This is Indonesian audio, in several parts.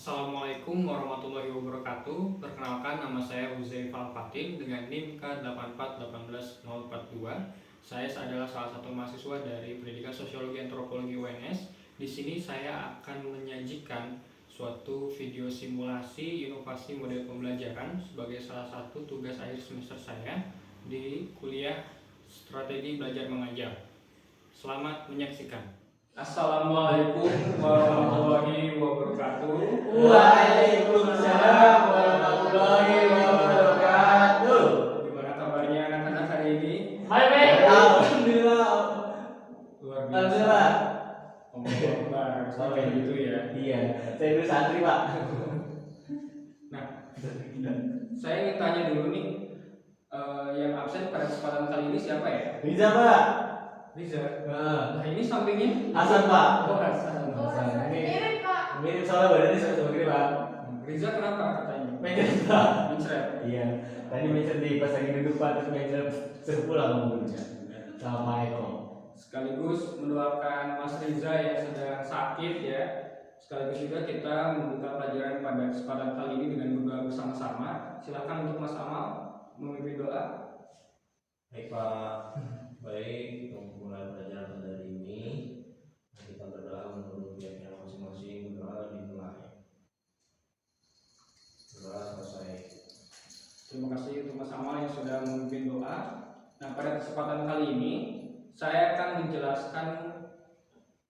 Assalamualaikum warahmatullahi wabarakatuh. Perkenalkan, nama saya Huzaifal Al-Fatin dengan NIM K1818042. Saya adalah salah satu mahasiswa dari Pendidikan Sosiologi Antropologi UNS. Di sini saya akan menyajikan suatu video simulasi inovasi model pembelajaran sebagai salah satu tugas akhir semester saya di kuliah Strategi Belajar Mengajar. Selamat menyaksikan. Assalamualaikum warahmatullahi wabarakatuh. Waalaikumsalam warahmatullahi wabarakatuh. Gimana kabarnya anak-anak hari ini? Baik. Alhamdulillah. Luar biasa. Alhamdulillah. Alhamdulillah. Sampai gitu ya. Iya, saya dulu santri, Pak. Nah, saya ingin tanya dulu nih, yang absen pada kesempatan kali ini siapa ya? Riza, Pak. Riza. Nah, ini sampingnya Hasan, Pak. Oh, Hasan. Hasan. Mirip, Pak. Mirip soalnya badannya sama gini, Pak. Riza kenapa katanya? Mencret, Pak. Mencret. Iya. Tadi mencret di pas lagi duduk, Pak, terus mencret sepulang ngomongnya. Sama Eko. Sekaligus mendoakan Mas Riza yang sedang sakit ya. Sekaligus juga kita membuka pelajaran pada kesempatan kali ini dengan berdoa bersama-sama. Silakan untuk Mas Amal memimpin doa. Baik Pak, baik untuk mulai pelajaran pada hari ini kita berdoa menurut pihaknya masing-masing. Berdoa dimulai. Berdoa selesai. Terima kasih untuk Mas Amal yang sudah memimpin doa. Nah, pada kesempatan kali ini saya akan menjelaskan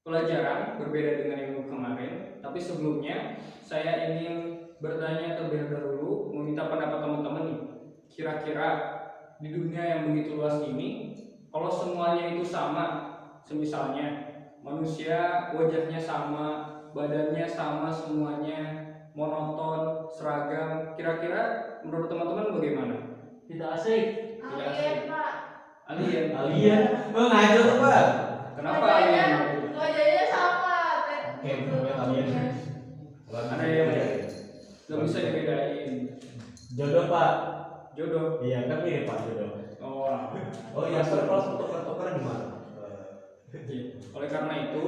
pelajaran berbeda dengan yang kemarin. Tapi sebelumnya saya ingin bertanya terlebih dahulu, meminta pendapat teman-teman nih. Kira-kira di dunia yang begitu luas ini, kalau semuanya itu sama, semisalnya manusia wajahnya sama, badannya sama, semuanya monoton, seragam, kira-kira menurut teman-teman bagaimana? Tidak asik. Tidak asik. Alien, Pak. Alien. Alien. Ngaco tuh, Pak. Kenapa alien? Wajahnya sama. Oke, bener alien. Ada yang nggak bisa dibedain. Jodoh, Pak. Jodoh. Iya, kan mirip Pak jodoh. Oh, Oh iya, kalau tuker-tukeran gimana? iya. Oleh karena itu,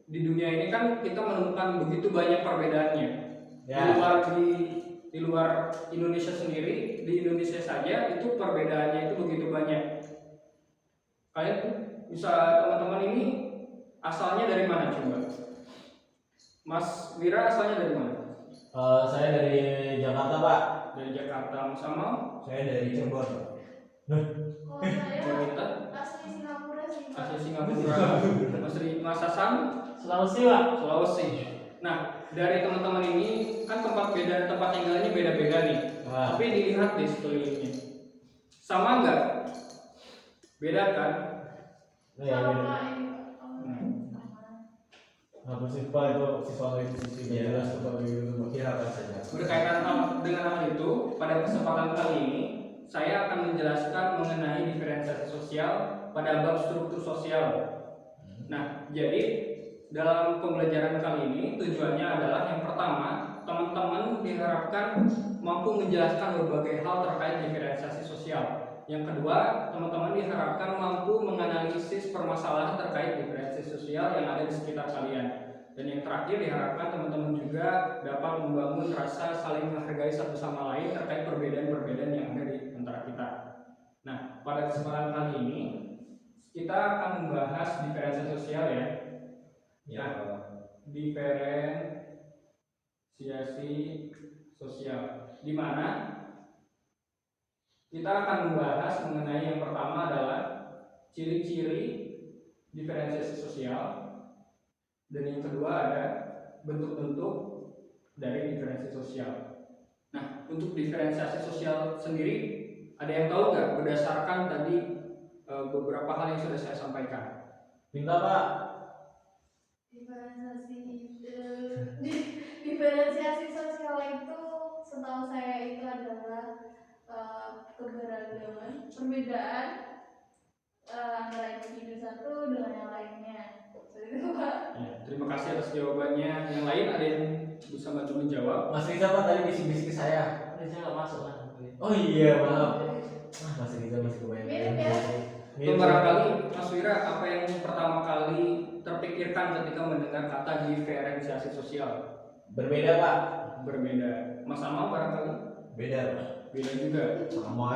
di dunia ini kan kita menemukan begitu banyak perbedaannya. Ya. Di luar Indonesia sendiri, di Indonesia saja itu perbedaannya itu begitu banyak. Kalian bisa teman-teman ini asalnya dari mana coba? Mas Wira asalnya dari mana? Saya dari Jakarta, Pak. Dari Jakarta. Mas Amal? Saya dari Cirebon. Kalau saya Kita asli Singapura sih, Pak. asli Singapura. Mas Hasan? Sulawesi, Pak. Sulawesi. Nah, dari teman-teman ini kan tempat tinggalnya beda-beda nih. Wah. Tapi dilihat di sekelilingnya. Sama nggak? Beda kan? Iya, Sama beda. ini, Pak. Sama. Apa sih Pak itu siswa itu sisi Iya. jelas Pak begitu. Kira apa saja? Berkaitan dengan hal itu, pada kesempatan kali ini saya akan menjelaskan mengenai diferensiasi sosial pada bab struktur sosial. Nah, jadi dalam pembelajaran kali ini tujuannya adalah yang pertama, teman-teman diharapkan mampu menjelaskan berbagai hal terkait diferensiasi sosial. Yang kedua, teman-teman diharapkan mampu menganalisis permasalahan terkait diferensiasi sosial yang ada di sekitar kalian. Dan yang terakhir, diharapkan teman-teman juga dapat membangun rasa saling menghargai satu sama lain terkait perbedaan-perbedaan yang ada di antara kita. Nah, pada kesempatan kali ini kita akan membahas diferensiasi sosial ya. Ya. Diferensiasi sosial, di mana kita akan membahas mengenai yang pertama adalah ciri-ciri diferensiasi sosial, dan yang kedua ada bentuk-bentuk dari diferensiasi sosial. Nah, untuk diferensiasi sosial sendiri, ada yang tahu nggak berdasarkan tadi beberapa hal yang sudah saya sampaikan? Minta Pak. Diferensiasi sosial itu setahu saya itu adalah keberagaman, perbedaan antara individu satu dengan yang lainnya. Seperti itu, Pak. Ya, terima kasih atas jawabannya. Yang lain ada yang bisa bantu menjawab? Mas Riza Pak tadi bisik-bisik ke saya. Riza nggak masuk kan? Oh iya maaf. Mas Riza masih kebayang. Mirip ya? Itu barangkali Mas Wira, apa yang pertama kali terpikirkan ketika mendengar kata diferensiasi sosial? Berbeda Pak. Berbeda. Mas Amal barangkali Beda Pak. beda juga. Sama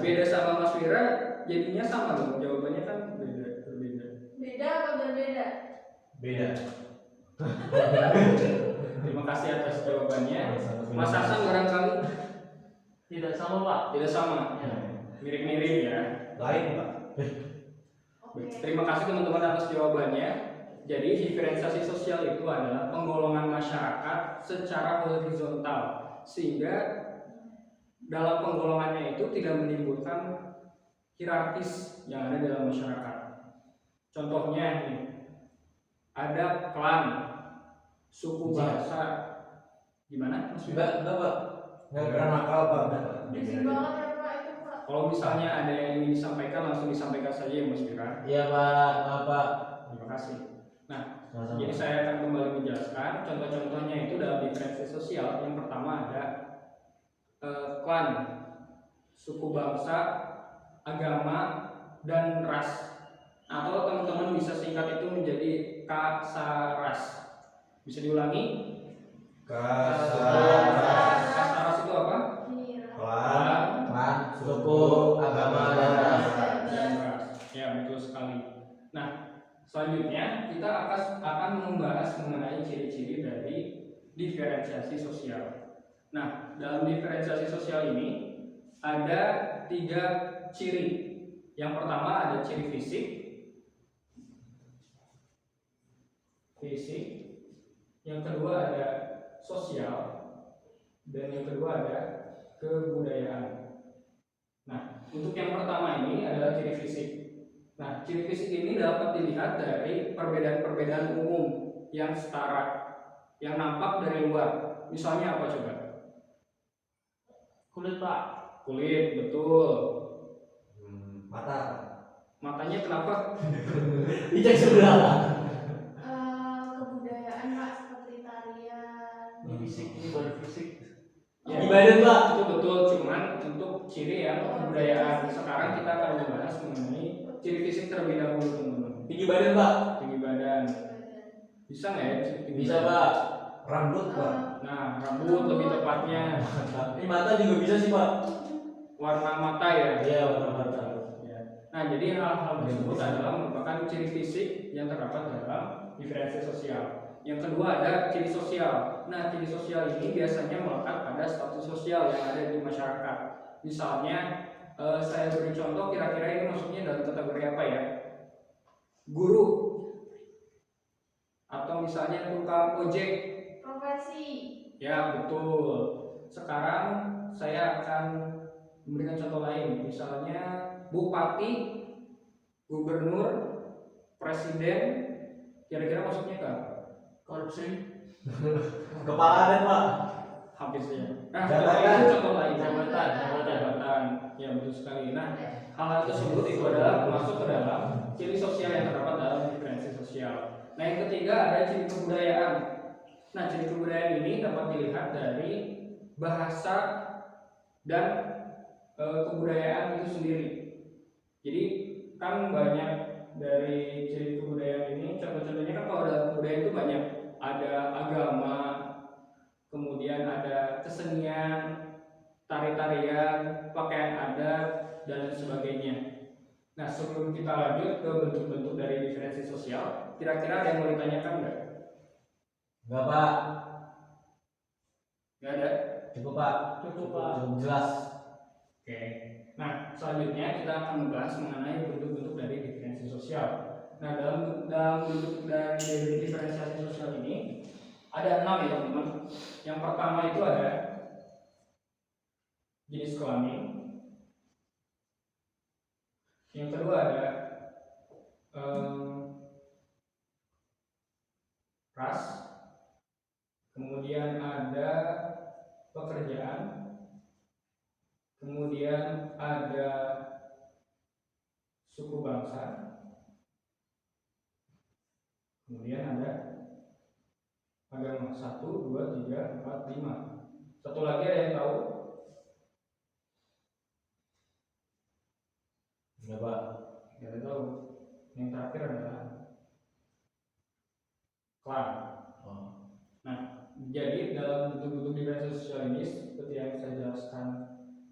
Beda sama Mas Wira jadinya sama dong. Jawabannya kan berbeda. Beda apa berbeda? Beda. Terima kasih atas jawabannya. Mas Hasan barangkali tidak sama Pak. tidak sama. Mirip-mirip ya. Lain Pak. Oke. Terima kasih teman-teman atas jawabannya. Jadi diferensiasi sosial itu adalah penggolongan masyarakat secara horizontal sehingga dalam penggolongannya itu tidak menimbulkan hierarkis yang ada dalam masyarakat. Contohnya nih, ada klan, suku bangsa, gimana? Mas Wira? Enggak Pak. Enggak pernah nakal Pak. Berisik banget ya Pak itu Pak. Kalau misalnya ada yang ingin disampaikan langsung disampaikan saja ya Mas Wira. Iya Pak, maaf Pak. Terima kasih. Nah, Sama-sama. jadi saya akan kembali menjelaskan contoh-contohnya itu dalam diferensiasi sosial. Yang pertama ada klan, suku bangsa, agama, dan ras. Atau teman-teman bisa singkat itu menjadi kasaras. Bisa diulangi? Kasaras. Kasaras itu apa? Iya. Klan. Klan, suku, agama, dan ras. Dan ras. Ya, betul sekali. Nah, selanjutnya kita akan membahas mengenai ciri-ciri dari diferensiasi sosial. Nah, dalam diferensiasi sosial ini ada 3 ciri. Yang pertama ada ciri fisik, yang kedua ada sosial, dan yang kedua ada kebudayaan. Nah, untuk yang pertama ini adalah ciri fisik. Nah, ciri fisik ini dapat dilihat dari perbedaan-perbedaan umum yang setara, yang nampak dari luar. Misalnya apa coba? Kulit Pak. Kulit, betul. Mata. Matanya kenapa? Dicek sebelah Pak. Kebudayaan Pak seperti tarian. Ini fisik, ini baru fisik. Ya, Di badan Pak. itu betul, cuman untuk ciri yang kebudayaan. Sekarang kita akan membahas mengenai ciri fisik terlebih dahulu, teman-teman. Tinggi badan Pak. Tinggi badan. Bisa nggak ya? Tinggi Bisa badan? Pak. Rambut Pak. Nah, rambut lebih tepatnya. Ini mata juga bisa sih Pak. Warna mata ya. Iya warna mata. Ya. Nah, jadi hal-hal tersebut adalah merupakan ciri fisik yang terdapat dalam diferensiasi sosial. Yang kedua ada ciri sosial. Nah, ciri sosial ini biasanya melekat pada status sosial yang ada di masyarakat. Misalnya, saya beri contoh kira-kira ini maksudnya dalam kategori apa ya? Guru, atau misalnya tukang ojek. Profesi. Ya, betul. Sekarang saya akan memberikan contoh lain, misalnya bupati, gubernur, presiden, kira-kira maksudnya apa? Korupsi. Kepala dan Pak. Habisnya. Nah, Jabatan. itu contoh lain. Jabatan. Ya, betul sekali. Nah, hal tersebut itu adalah masuk ke dalam ciri sosial yang terdapat dalam diferensi sosial. Nah, yang ketiga ada ciri kebudayaan. Nah, ciri kebudayaan ini dapat dilihat dari bahasa dan kebudayaan itu sendiri. Jadi kan banyak dari ciri kebudayaan ini, contoh-contohnya kan kalau dalam kebudayaan itu banyak, ada agama, kemudian ada kesenian, tari-tarian, pakaian adat, dan sebagainya. Nah, sebelum kita lanjut ke bentuk-bentuk dari diferensi sosial, kira-kira ada yang mau ditanyakan nggak? Enggak Pak. Nggak ada? Cukup Pak. Cukup, Pak. Cukup jelas. Oke. Nah, selanjutnya kita akan membahas mengenai bentuk-bentuk dari diferensi sosial. Nah, dalam bentuk dari diferensiasi sosial ini ada 6 ya teman-teman. Yang pertama itu ada jenis kelamin. Yang kedua ada ras. Kemudian ada pekerjaan. Kemudian ada suku bangsa. Kemudian ada agama. 1, 2, 3, 4, 5. Satu lagi ada yang tahu? Enggak Pak. Tidak ada tahu. Yang terakhir adalah klan. Oh. Nah, Jadi dalam bentuk-bentuk diferensiasi sosial ini seperti yang saya jelaskan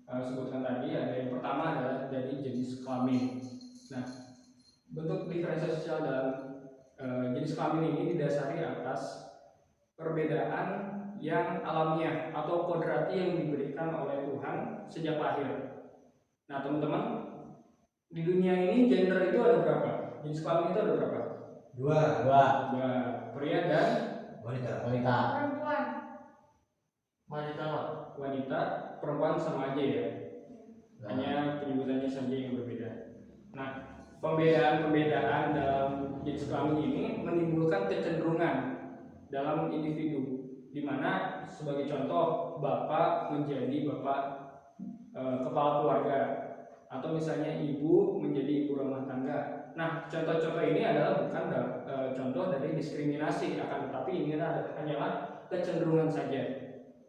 sebutkan tadi, ada yang pertama adalah dari jenis kelamin. Nah, bentuk diferensiasi sosial dalam jenis kelamin ini didasari atas perbedaan yang alamiah atau kodrati yang diberikan oleh Tuhan sejak lahir. Nah, teman-teman, di dunia ini gender itu ada berapa? Jenis kelamin itu ada berapa? Dua. Dua, pria dan Wanita. Perempuan. wanita. Perempuan sama aja ya, hanya penyebutannya saja yang berbeda. Nah, pembedaan dalam jenis kelamin ini menimbulkan kecenderungan dalam individu, di mana sebagai contoh bapak menjadi bapak kepala keluarga, atau misalnya ibu menjadi ibu rumah tangga. Nah, contoh-contoh ini adalah bukan contoh dari diskriminasi, akan tetapi ini hanyalah kecenderungan saja.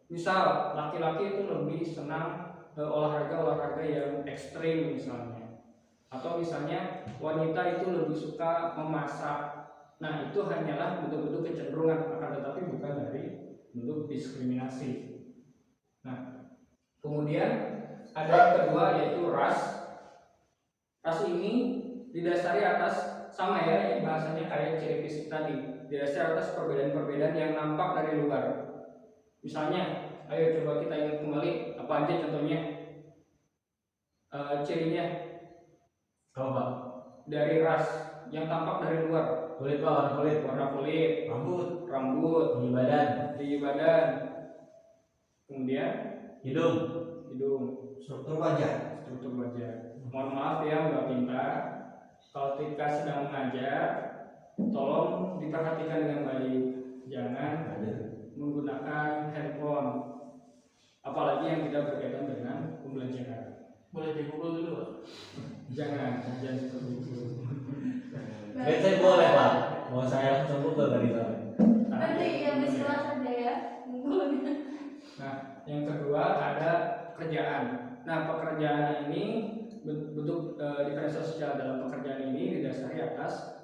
Misal laki-laki itu lebih senang olahraga yang ekstrim misalnya, atau misalnya wanita itu lebih suka memasak. Nah, itu hanyalah bentuk-bentuk kecenderungan, akan tetapi bukan dari bentuk diskriminasi. Nah, kemudian ada yang kedua yaitu ras. Ras ini didasari atas sama ya, bahasanya kayak ciri fisik tadi, didasari atas perbedaan-perbedaan yang nampak dari luar. Misalnya, ayo coba kita ingat kembali apa aja contohnya cirinya. Kalau Pak, Dari ras yang tampak dari luar, kulit Pak, warna kulit, rambut, tinggi badan, kemudian hidung. Struktur wajah. Mohon maaf ya Mbak Pinta, kalau ketika sedang mengajar, tolong diperhatikan dengan baik, jangan menggunakan handphone, apalagi yang tidak berkaitan dengan pembelajaran. Boleh dipukul dulu Pak? Jangan seperti itu. Saya boleh Pak, mau saya langsung pukul tadi Pak. Nanti yang istilah saja ya. Nah, yang kedua ada pekerjaan. Nah, pekerjaan ini bentuk diferensiasi sosial dalam pekerjaan ini didasari atas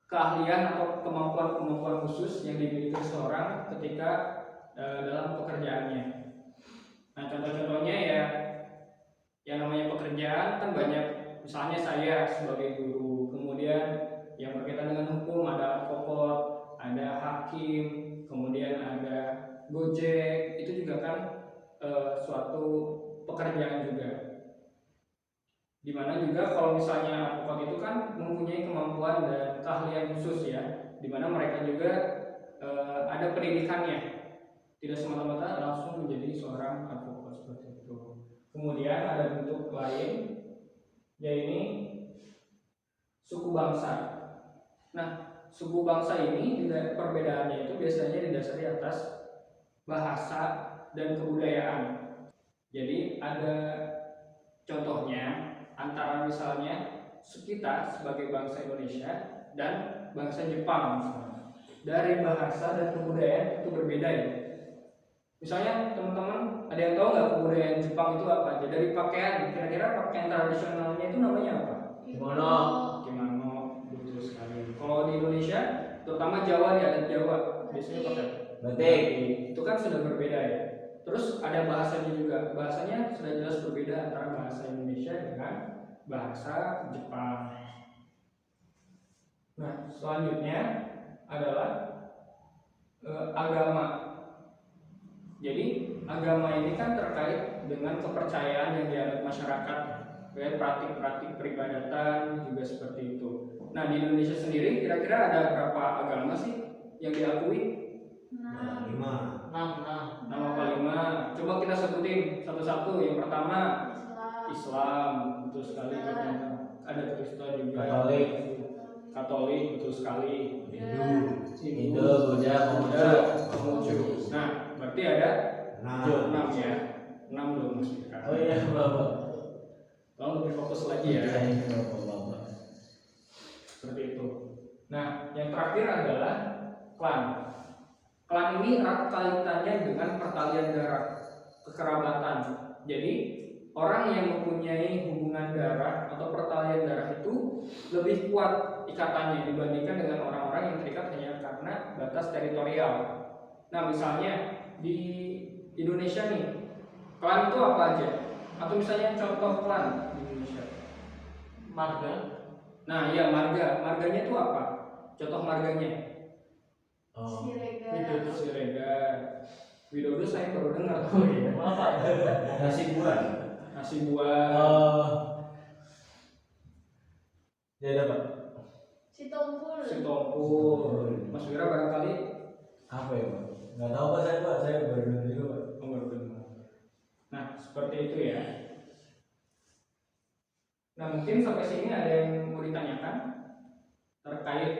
keahlian atau kemampuan khusus yang dimiliki seseorang ketika dalam pekerjaannya. Nah, contoh-contohnya ya, yang namanya pekerjaan kan banyak. Misalnya saya sebagai guru, kemudian yang berkaitan dengan hukum ada advokat, ada hakim, kemudian ada Gojek, itu juga kan suatu pekerjaan juga. Dimana juga kalau misalnya advokat itu kan mempunyai kemampuan dan keahlian khusus ya, dimana mereka juga ada pendidikannya, tidak semata-mata langsung menjadi seorang advokat seperti itu. Kemudian ada bentuk lain, yaitu suku bangsa. Nah, suku bangsa ini perbedaannya itu biasanya didasari atas bahasa dan kebudayaan. Jadi ada contohnya antara misalnya kita sebagai bangsa Indonesia dan bangsa Jepang misalnya. Dari bahasa dan kebudayaan itu berbeda ya. Misalnya teman-teman ada yang tahu nggak kebudayaan Jepang itu apa aja? Dari pakaian, kira-kira pakaian tradisionalnya itu namanya apa? Kimono, betul sekali. Kalau di Indonesia, terutama Jawa nih, adat Jawa biasanya pakai batik. Itu kan sudah berbeda ya. Terus ada bahasanya juga, bahasanya sudah jelas berbeda antara bahasa Indonesia dengan bahasa Jepang. Nah, selanjutnya adalah agama. Jadi agama ini kan terkait dengan kepercayaan yang dianut masyarakat, kayak praktik-praktik peribadatan juga seperti itu. Nah, di Indonesia sendiri kira-kira ada berapa agama sih yang diakui? 5. 6. Nama kelima, coba kita sebutin satu-satu. Yang pertama Islam, betul sekali. Ada Kristen juga. Katolik, betul sekali. Hindu, Buddha, Konghucu. Nah, berarti ada 6 ya. 6 dong Mas Fika. Oh iya Bapak. Tolong lebih fokus lagi ya. Bapak. Seperti itu. Nah, yang terakhir adalah klan. Klan ini erat kaitannya dengan pertalian darah, kekerabatan. Jadi orang yang mempunyai hubungan darah atau pertalian darah itu lebih kuat ikatannya dibandingkan dengan orang-orang yang terikat hanya karena batas teritorial. Nah, misalnya di Indonesia nih, klan itu apa aja? Atau misalnya contoh klan di Indonesia. Marga. Nah, iya marga. Marganya itu apa? Contoh marganya. Oh. Siregar. Siregar. Widodo saya baru dengar. Oh iya. Maaf Pak. Nasi buan. Nasi buah. Oh. Ya ada Pak. Sitompul. Sitompul. Mas Wira barangkali Apa ya Pak? Nggak tahu Pak, saya baru dengar juga Pak. baru dengar. Nah, seperti itu ya. Nah, mungkin sampai sini ada yang mau ditanyakan terkait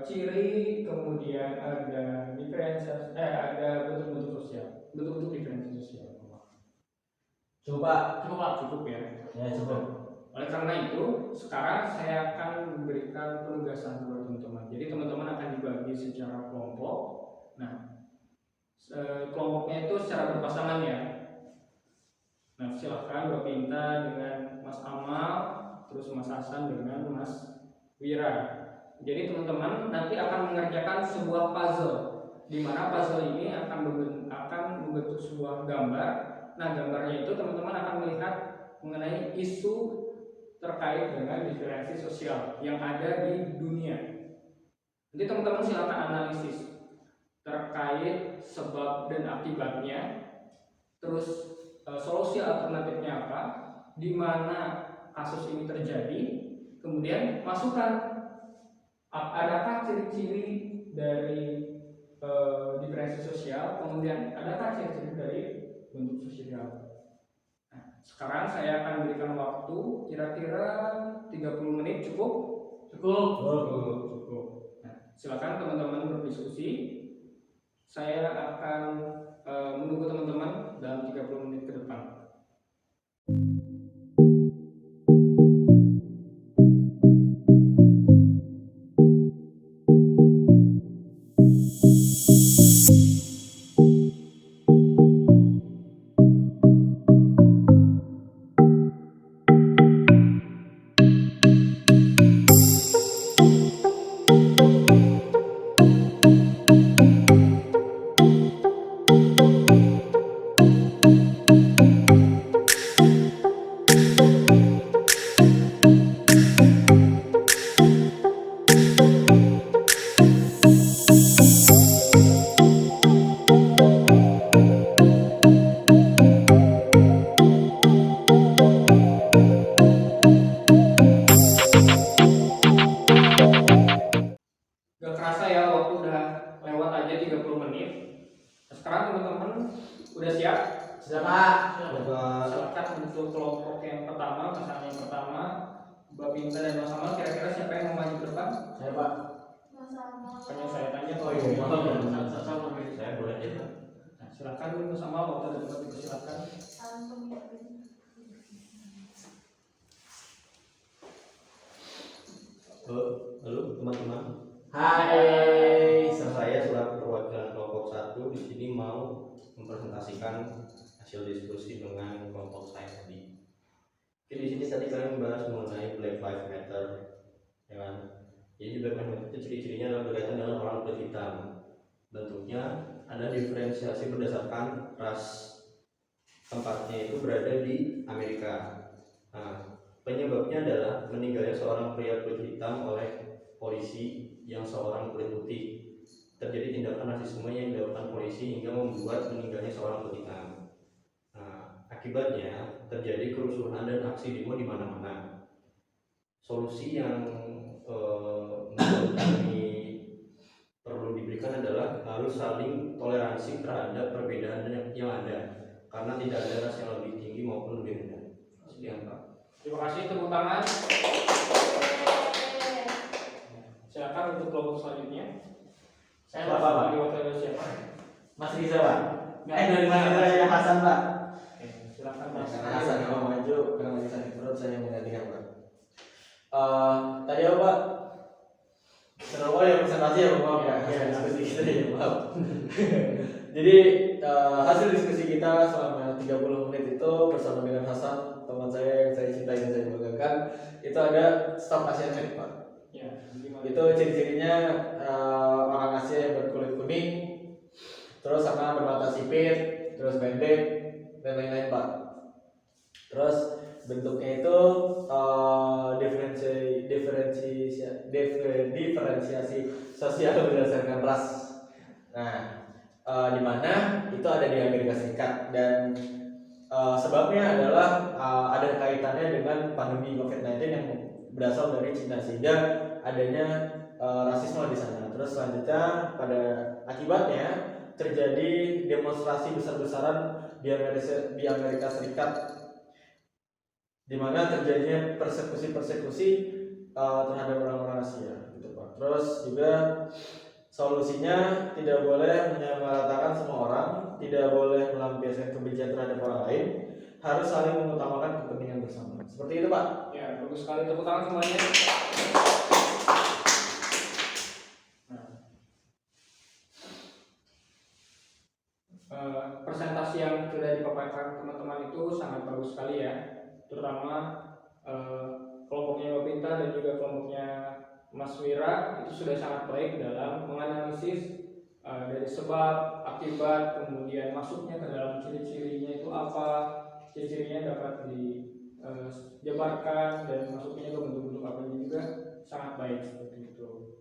ciri, kemudian ada diferensiasi, ada bentuk-bentuk sosial, bentuk-bentuk diferensiasi sosial. Coba. Cukup ya. Ya cukup. Oleh karena itu, sekarang saya akan memberikan penugasan buat teman-teman. Jadi teman-teman akan dibagi secara kelompok. Nah, kelompoknya itu secara berpasangan ya. Nah, silahkan Mbak Pinta dengan Mas Amal, terus Mas Hasan dengan Mas Wira. Jadi teman-teman nanti akan mengerjakan sebuah puzzle, di mana puzzle ini akan membentuk sebuah gambar. Nah, gambarnya itu teman-teman akan melihat mengenai isu terkait dengan diferensi sosial yang ada di dunia. Nanti teman-teman silakan analisis terkait sebab dan akibatnya, terus solusi alternatifnya apa, di mana kasus ini terjadi, kemudian masukkan adakah ciri-ciri dari diferensi sosial, kemudian adakah ciri-ciri dari bentuk sosial. Nah, sekarang saya akan berikan waktu kira-kira 30 menit cukup? Cukup. Nah, silakan teman-teman berdiskusi. Saya akan menunggu teman-teman dalam 30 menit ke depan. Gak kerasa ya, waktu udah lewat aja 30 menit. Nah, sekarang teman-teman udah siap? Sudah Pak. Silakan untuk kelompok yang pertama, pasangan yang pertama, Mbak Pinta dan Mas Amal, kira-kira siapa yang mau maju ke depan? Saya Pak. Sama. Makanya saya tanya. Oh iya. Saya boleh aja Pak. Nah, silakan dulu Mas Amal, waktu ada tempat itu silakan. Halo teman-teman. Hai. Saya selaku perwakilan kelompok 1 di sini mau mempresentasikan hasil diskusi dengan kelompok saya tadi. Oke, di sini tadi kalian membahas mengenai Black Lives Matter, ya kan? Jadi Black Lives Matter itu ciri-cirinya adalah berkaitan dengan orang kulit hitam. Bentuknya ada diferensiasi berdasarkan ras. Tempatnya itu berada di Amerika. Nah, penyebabnya adalah meninggalnya seorang pria kulit hitam oleh polisi yang seorang kulit putih. Terjadi tindakan rasisme yang dilakukan polisi hingga membuat meninggalnya seorang kulit hitam. Nah, akibatnya terjadi kerusuhan dan aksi demo di mana-mana. Solusi yang menurut kami perlu diberikan adalah harus saling toleransi terhadap perbedaan yang ada, karena tidak ada ras yang lebih tinggi maupun lebih rendah. Sekian Pak. Terima kasih, tepuk tangan. Silakan untuk kelompok selanjutnya. Saya Pak. Diwakili oleh siapa? Mas Riza Pak. Dari Mas Riza yang Hasan Pak. Oke, silakan Mas. Karena Hasan yang mau maju, karena lagi sakit perut saya menggantikan Pak. Tadi apa Pak? Seru ya presentasi ya maaf ya. Ya diskusi kita ya maaf. Jadi hasil diskusi kita selama 30 menit itu bersama dengan Hasan, teman saya yang saya cintai dan saya banggakan, itu ada staf ASEAN Pak. Ya, gimana? Itu ciri-cirinya orang Asia yang berkulit kuning, terus sama bermata sipit, terus pendek dan lain-lain Pak. Terus bentuknya itu diferensiasi sosial berdasarkan ras. Nah, di mana itu ada di Amerika Serikat dan sebabnya adalah ada kaitannya dengan pandemi COVID-19 yang berasal dari Cina sehingga adanya rasisme di sana. Terus selanjutnya pada akibatnya terjadi demonstrasi besar-besaran di Amerika Serikat di mana terjadinya persekusi-persekusi terhadap orang-orang Asia gitu Pak. Terus juga solusinya tidak boleh menyamaratakan semua orang, tidak boleh melampiaskan kebencian terhadap orang lain, harus saling mengutamakan kepentingan bersama. Seperti itu Pak. Ya, bagus sekali, tepuk tangan semuanya. Presentasi yang sudah dipaparkan teman-teman itu sangat bagus sekali ya, terutama kelompoknya Mbak Pinta dan juga kelompoknya Mas Wira itu sudah sangat baik dalam menganalisis dari sebab, akibat, kemudian masuknya ke dalam ciri-cirinya itu apa, ciri-cirinya dapat dijabarkan dan masuknya ke bentuk-bentuk apa ini juga sangat baik seperti itu.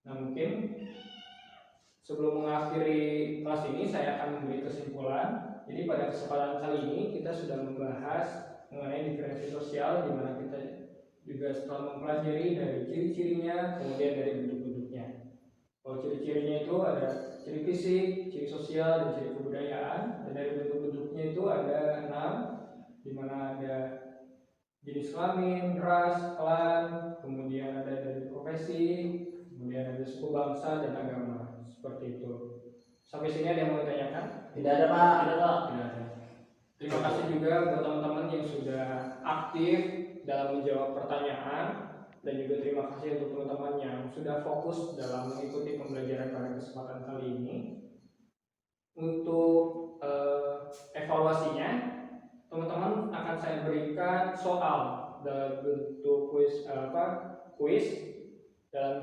Nah mungkin sebelum mengakhiri kelas ini saya akan memberi kesimpulan. Jadi pada kesempatan kali ini kita sudah membahas mengenai diferensi sosial di mana kita juga setelah mempelajari dari ciri-cirinya, kemudian dari bentuk-bentuknya. Kalau ciri-cirinya itu ada ciri fisik, ciri sosial, dan ciri kebudayaan. Dan dari bentuk-bentuknya itu ada 6, di mana ada jenis kelamin, ras, klan, kemudian ada dari profesi, kemudian ada suku bangsa dan agama. Seperti itu. Sampai sini ada yang mau ditanyakan? Tidak ada Pak. Tidak Pak. Tidak ada. Terima kasih juga buat teman-teman yang sudah aktif dalam menjawab pertanyaan, dan juga terima kasih untuk teman-teman yang sudah fokus dalam mengikuti pembelajaran pada kesempatan kali ini. Untuk evaluasinya, teman-teman akan saya berikan soal dalam bentuk kuis dalam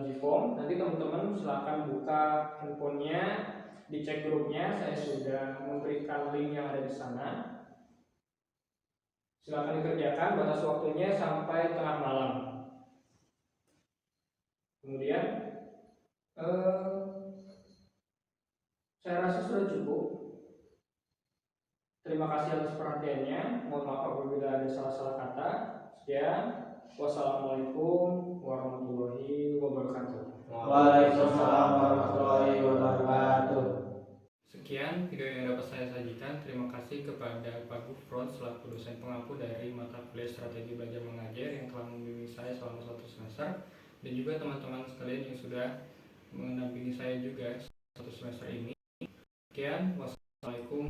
Gform. Nanti teman-teman silakan buka handphonenya, dicek grupnya. Saya sudah memberikan link yang ada di sana. Silakan dikerjakan, batas waktunya sampai tengah malam. Kemudian saya rasa sudah cukup. Terima kasih atas perhatiannya. Mohon maaf apabila ada salah-salah kata. Sekian. Wassalamualaikum warahmatullahi wabarakatuh. Waalaikumsalam warahmatullahi wabarakatuh. Sekian video yang dapat saya sajikan. Terima kasih kepada Pak Gufron selaku dosen pengampu dari mata kuliah Strategi Belajar Mengajar yang telah membimbing saya selama 1 semester, dan juga teman-teman sekalian yang sudah mendampingi saya juga 1 semester ini. Sekian, wassalamualaikum.